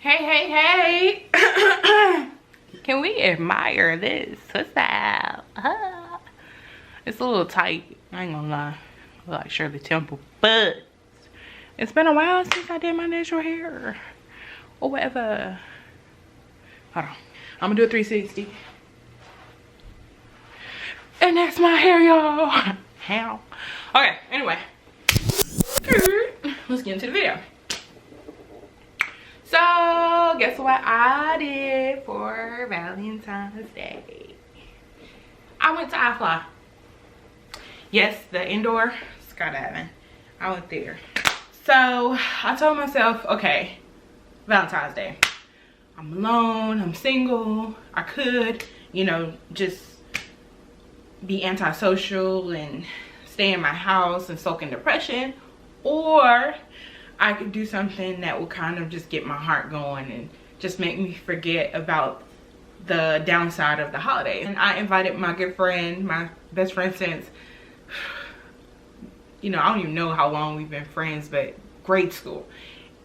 Hey. Can we admire this? What's that? It's a little tight. I ain't gonna lie. I like Shirley Temple, but it's been a while since I did my natural hair. Or whatever. Hold on. I'm gonna do a 360. And that's my hair, y'all. How? Okay, anyway. Let's get into the video. So, guess what I did for Valentine's Day? I went to iFLY. Yes, the indoor skydiving. I went there. So, I told myself, okay, Valentine's Day. I'm alone, I'm single. I could, you know, just be antisocial and stay in my house and soak in depression. Or I could do something that will kind of just get my heart going and just make me forget about the downside of the holiday. And I invited my good friend, my best friend since, you know, I don't even know how long we've been friends, but grade school.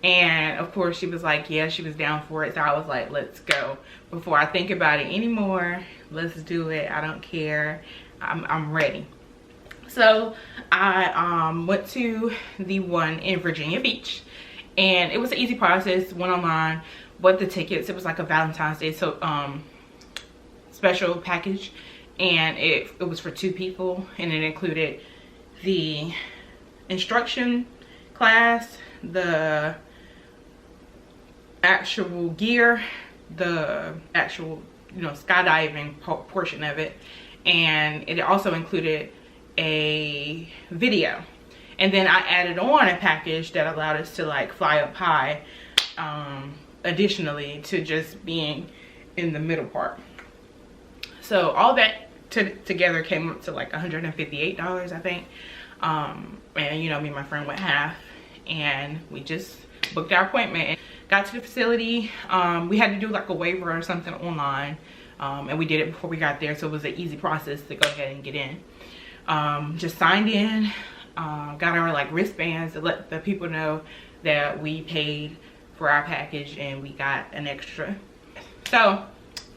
And of course she was like, yeah, she was down for it. So I was like, let's go. Before I think about it anymore, let's do it. I don't care. I'm ready. So I went to the one in Virginia Beach, and it was an easy process. Went online, bought the tickets. It was like a Valentine's Day special package, and it was for 2 people, and it included the instruction class, the actual gear, the actual, you know, skydiving portion of it, and it also included a video. And then I added on a package that allowed us to like fly up high, additionally to just being in the middle part. So all that together came up to like $158, I think. And you know, me and my friend went half, and we just booked our appointment and got to the facility. We had to do like a waiver or something online, and we did it before we got there, so it was an easy process to go ahead and get in. Just signed in, got our like wristbands to let the people know that we paid for our package and we got an extra. So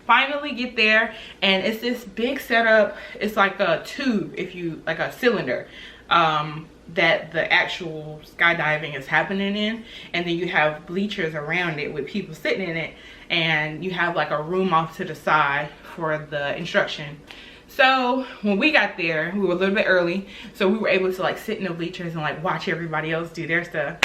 finally get there, and it's this big setup. It's like a tube, if you like, a cylinder that the actual skydiving is happening in, and then you have bleachers around it with people sitting in it, and you have like a room off to the side for the instruction. So when we got there, we were a little bit early, so we were able to like sit in the bleachers and like watch everybody else do their stuff,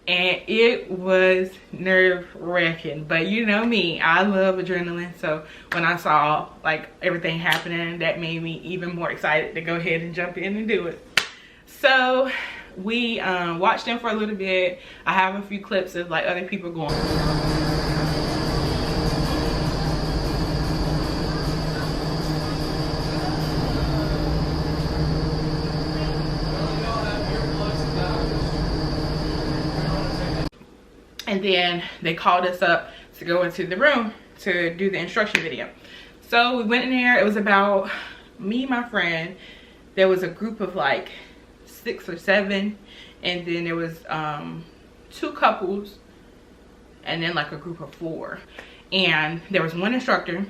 and it was nerve-wracking. But you know me, I love adrenaline, so when I saw like everything happening, that made me even more excited to go ahead and jump in and do it. So we watched them for a little bit. I have a few clips of like other people going. And then they called us up to go into the room to do the instruction video. So we went in there. It was about me, my friend. There was a group of like 6 or 7, and then there was 2 couples, and then like a group of 4. And there was one instructor.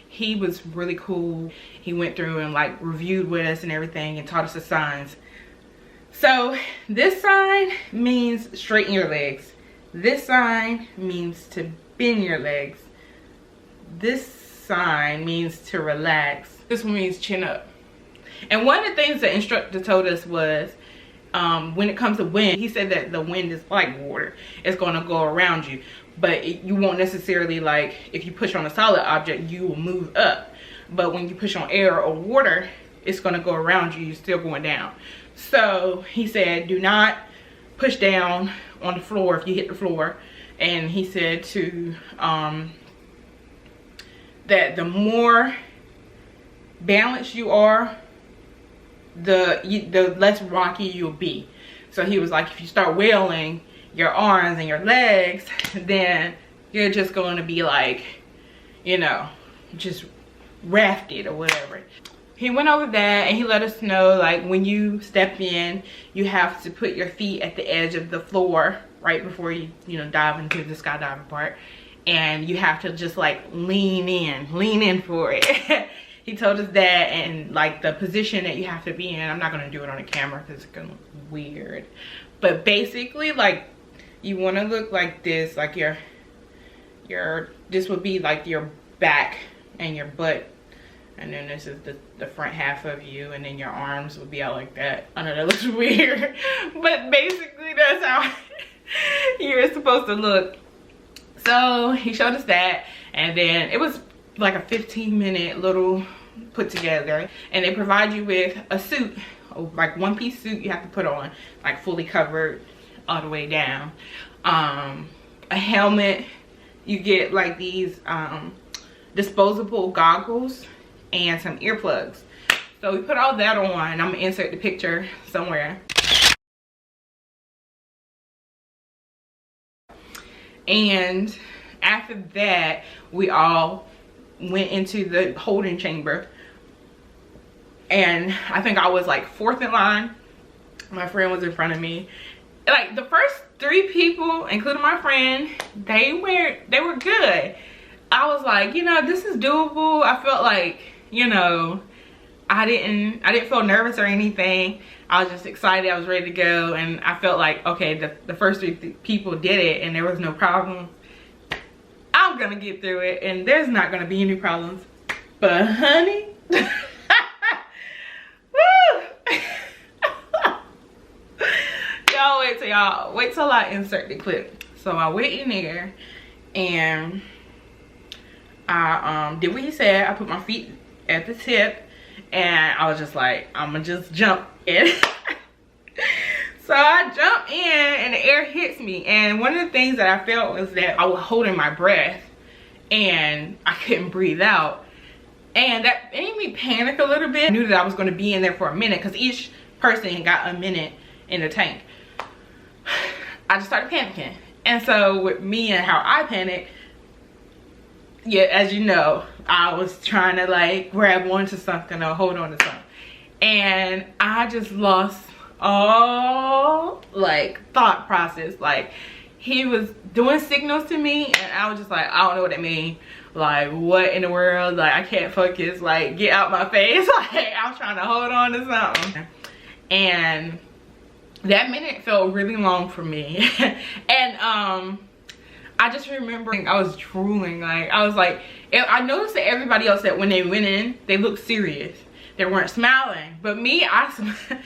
He was really cool. He went through and like reviewed with us and everything and taught us the signs. So this sign means straighten your legs. This sign means to bend your legs. This sign means to relax. This one means chin up. And one of the things the instructor told us was, when it comes to wind, he said that the wind is like water. It's going to go around you, but you won't necessarily, like, if you push on a solid object, you will move up. But when you push on air or water, it's going to go around you. You're still going down. So he said, do not push down on the floor if you hit the floor. And he said to that the more balanced you are, the less rocky you'll be. So he was like, if you start wailing your arms and your legs, then you're just going to be like, you know, just rafted or whatever. he went over that and he let us know, like, when you step in, you have to put your feet at the edge of the floor right before you dive into the skydiving part, and you have to just like lean in for it. He told us that, and like the position that you have to be in. I'm not gonna do it on the camera because it's gonna look weird, but basically, like, you want to look like this, like your this would be like your back and your butt, and then this is the front half of you, and then your arms would be out like that. I know that looks weird, but basically that's how you're supposed to look. So he showed us that, and then it was like a 15-minute little put together, and they provide you with a suit, like one-piece suit you have to put on, like fully covered all the way down, a helmet. You get like these disposable goggles and some earplugs. So we put all that on. I'm gonna insert the picture somewhere. And after that, we all went into the holding chamber, and I think I was like 4th in line. My friend was in front of me. Like the first 3 people, including my friend, they were good. I was like, this is doable. I felt like, I didn't feel nervous or anything. I was just excited. I was ready to go, and I felt like, okay, the first 3 people did it and there was no problem. I'm gonna get through it and there's not gonna be any problems. But honey, y'all wait till I insert the clip. So I went in there and I did what he said. I put my feet at the tip, and I was just like, I'm gonna just jump in. So I jumped in and the air hits me, and one of the things that I felt was that I was holding my breath and I couldn't breathe out, and that made me panic a little bit. I knew that I was going to be in there for a minute because each person got a minute in the tank. I just started panicking, and so with me and how I panicked, yeah, as you know, I was trying to like grab onto something or hold on to something, and I just lost all like thought process. Like, he was doing signals to me and I was just like, I don't know what that means. Like, what in the world? Like, I can't focus. Like, get out my face. Like, I was trying to hold on to something, and that minute felt really long for me. And I just remember I was drooling. Like, I was like, I noticed that everybody else, that when they went in, they looked serious. They weren't smiling. But me, I smile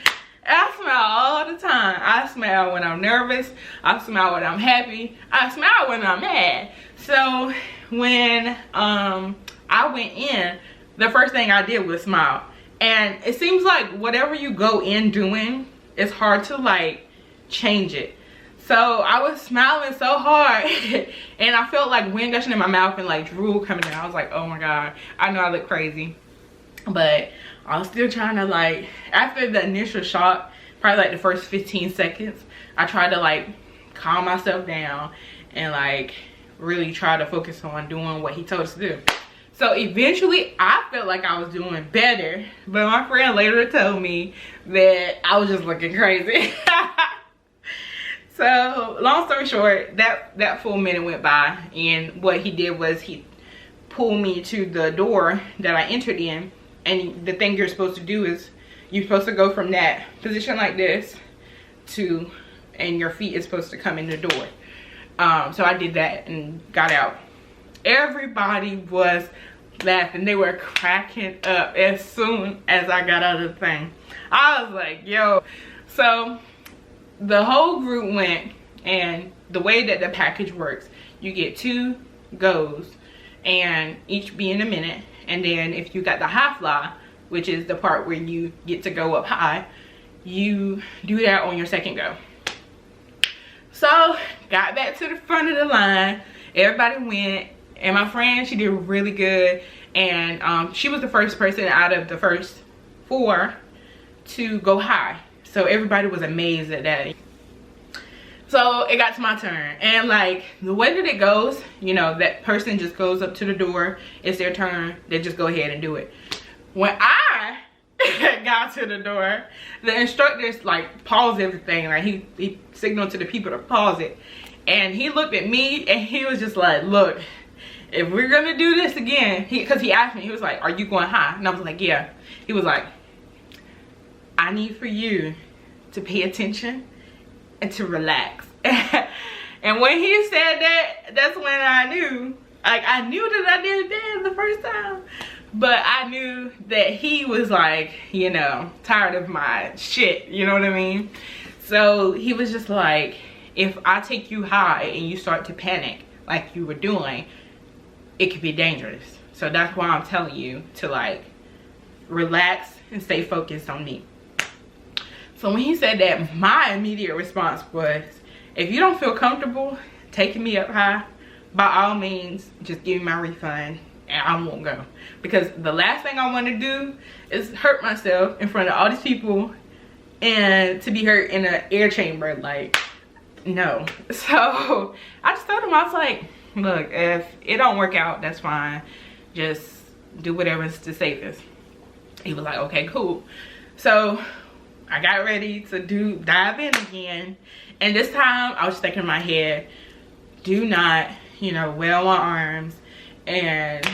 all the time. I smile when I'm nervous. I smile when I'm happy. I smile when I'm mad. So when I went in, the first thing I did was smile. And it seems like whatever you go in doing, it's hard to like change it. So I was smiling so hard and I felt like wind gushing in my mouth and like drool coming in. I was like, oh my God, I know I look crazy. But I was still trying to, like, after the initial shock, probably like the first 15 seconds, I tried to like calm myself down and like really try to focus on doing what he told us to do. So eventually I felt like I was doing better, but my friend later told me that I was just looking crazy. So long story short, that full minute went by, and what he did was he pulled me to the door that I entered in. And the thing you're supposed to do is you're supposed to go from that position like this to, and your feet is supposed to come in the door. So I did that and got out. Everybody was laughing. They were cracking up as soon as I got out of the thing. I was like, yo. So the whole group went, and the way that the package works, you get 2 goes, and each being a minute. And then if you got the iFLY, which is the part where you get to go up high, you do that on your second go. So got back to the front of the line. Everybody went, and my friend, she did really good. And she was the first person out of the first 4 to go high. So everybody was amazed at that. So it got to my turn, and like the way that it goes, you know, that person just goes up to the door, it's their turn, they just go ahead and do it. When I got to the door, the instructors like paused everything. Like he signaled to the people to pause it. And he looked at me and he was just like, look, if we're gonna do this again, because he asked me, he was like, are you going high? And I was like, yeah. He was like, I need for you to pay attention and to relax. And when he said that, that's when I knew, like I knew that I did bad the first time, but I knew that he was like, you know, tired of my shit, you know what I mean? So he was just like, if I take you high and you start to panic like you were doing, it could be dangerous. So that's why I'm telling you to like relax and stay focused on me. So when he said that, my immediate response was, if you don't feel comfortable taking me up high, by all means, just give me my refund and I won't go. Because the last thing I want to do is hurt myself in front of all these people and to be hurt in an air chamber. Like, no. So I just told him, I was like, look, if it don't work out, that's fine. Just do whatever's the safest. He was like, okay, cool. So I got ready to dive in again. And this time I was thinking in my head, do not, you know, wail my arms and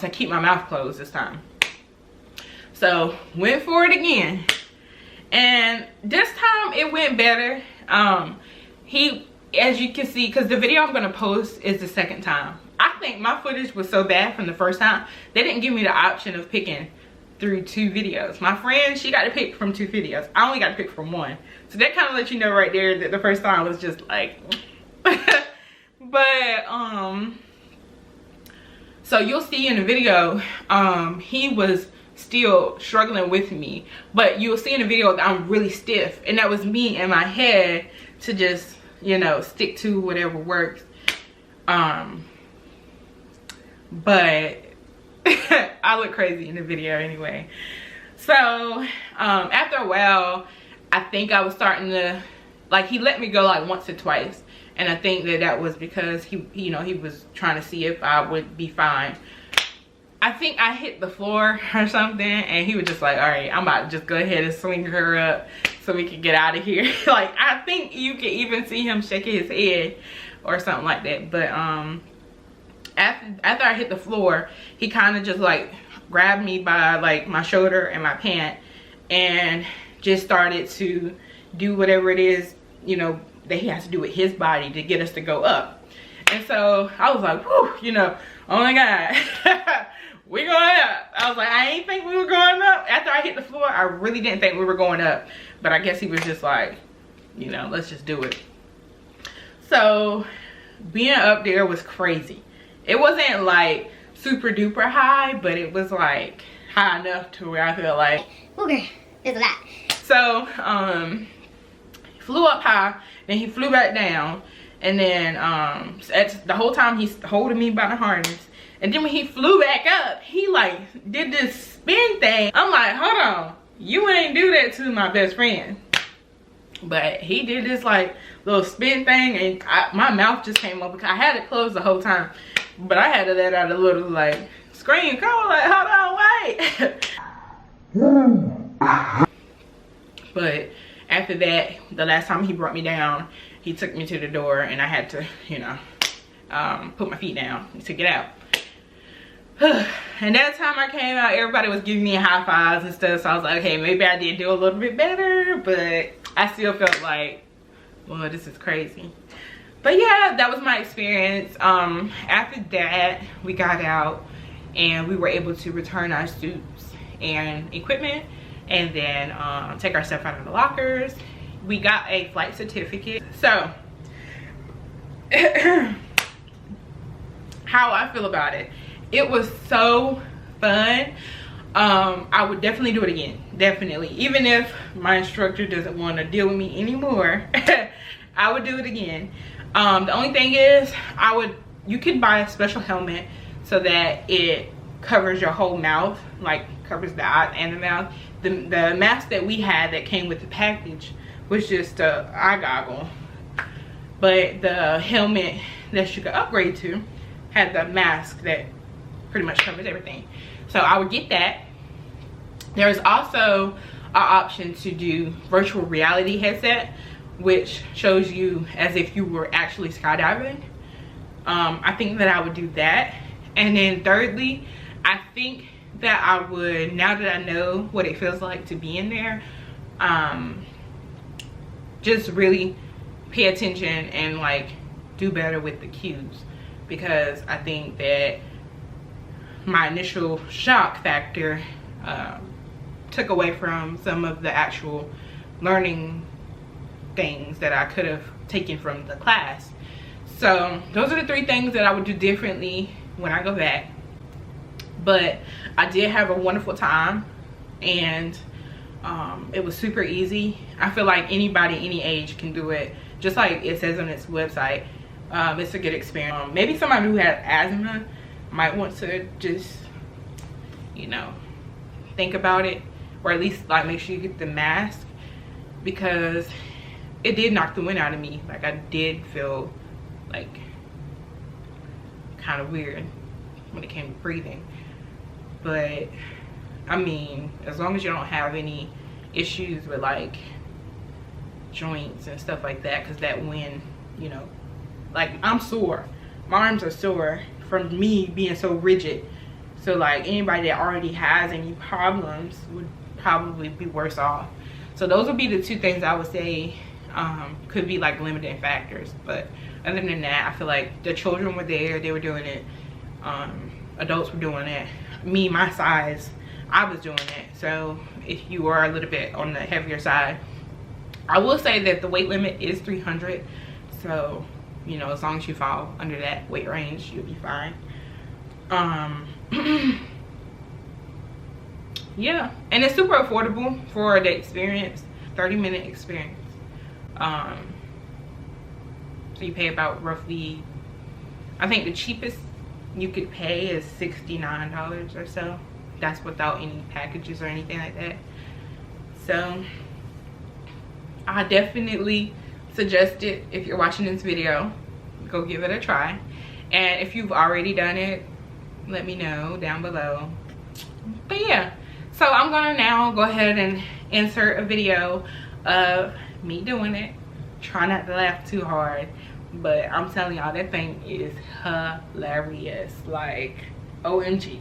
to keep my mouth closed this time. So went for it again. And this time it went better. As you can see, because the video I'm gonna post is the second time. I think my footage was so bad from the first time, they didn't give me the option of picking through 2 videos. My friend, she got to pick from 2 videos. I only got to pick from 1. So that kind of lets you know right there that the first time was just like but so you'll see in the video he was still struggling with me, but you'll see in the video that I'm really stiff, and that was me in my head to just, you know, stick to whatever works. But I look crazy in the video anyway. So after a while, I think I was starting to, like, he let me go like once or twice, and I think that was because he you know, he was trying to see if I would be fine. I think I hit the floor or something, and he was just like, all right, I'm about to just go ahead and swing her up so we can get out of here. Like, I think you can even see him shaking his head or something like that. But after I hit the floor, he kind of just like grabbed me by like my shoulder and my pant and just started to do whatever it is, you know, that he has to do with his body to get us to go up. And so I was like, whew, you know, oh my God, we're going up. I was like, I ain't think we were going up. After I hit the floor, I really didn't think we were going up, but I guess he was just like, you know, let's just do it. So being up there was crazy. It wasn't like super duper high, but it was like high enough to where I feel like, okay, there's a lot. So he flew up high, then he flew back down, and then the whole time he's holding me by the harness. And then when he flew back up, he like did this spin thing. I'm like, hold on, you ain't do that to my best friend. But he did this like little spin thing, and my mouth just came up because I had it closed the whole time. But I had to let out a little like scream, come on, like, hold on, wait. But after that, the last time he brought me down, he took me to the door, and I had to, you know, put my feet down to get out. And that time I came out, everybody was giving me high fives and stuff, so I was like, okay, maybe I did do a little bit better, but I still felt like, well, this is crazy. But yeah, that was my experience. After that, we got out and we were able to return our suits and equipment, and then take our stuff out of the lockers. We got a flight certificate. So how I feel about it, it was so fun. I would definitely do it again, definitely. Even if my instructor doesn't want to deal with me anymore, I would do it again. The only thing is, you could buy a special helmet so that it covers your whole mouth, like covers the eye and the mouth. The mask that we had that came with the package was just a eye goggle, but the helmet that you could upgrade to had the mask that pretty much covers everything. So I would get that, There's also an option to do virtual reality headset, which shows you as if you were actually skydiving. I think that I would do that. And then thirdly, I think that I would, now that I know what it feels like to be in there, just really pay attention and like do better with the cues, because I think that my initial shock factor took away from some of the actual learning things that I could have taken from the class. So those are the 3 things that I would do differently when I go back. But I did have a wonderful time, and it was super easy. I feel like anybody any age can do it, just like it says on its website. It's a good experience. Maybe somebody who has asthma might want to just, you know, think about it, or at least like make sure you get the mask, because it did knock the wind out of me. Like, I did feel like kind of weird when it came to breathing. But I mean, as long as you don't have any issues with like joints and stuff like that, because that wind, you know, like I'm sore, my arms are sore from me being so rigid. So like anybody that already has any problems would probably be worse off. So those would be the 2 things I would say could be like limiting factors. But other than that, I feel like the children were there, they were doing it, adults were doing it. Me, my size, I was doing it. So if you are a little bit on the heavier side, I will say that the weight limit is 300. So, you know, as long as you fall under that weight range, you'll be fine. Yeah, and it's super affordable for the experience, 30-minute experience. So you pay about roughly, I think the cheapest you could pay is $69 or so. That's without any packages or anything like that. So I definitely suggest it. If you're watching this video, go give it a try. And if you've already done it, let me know down below. But yeah, so I'm gonna now go ahead and insert a video of me doing it. Try not to laugh too hard, but I'm telling y'all, that thing is hilarious. Like, OMG.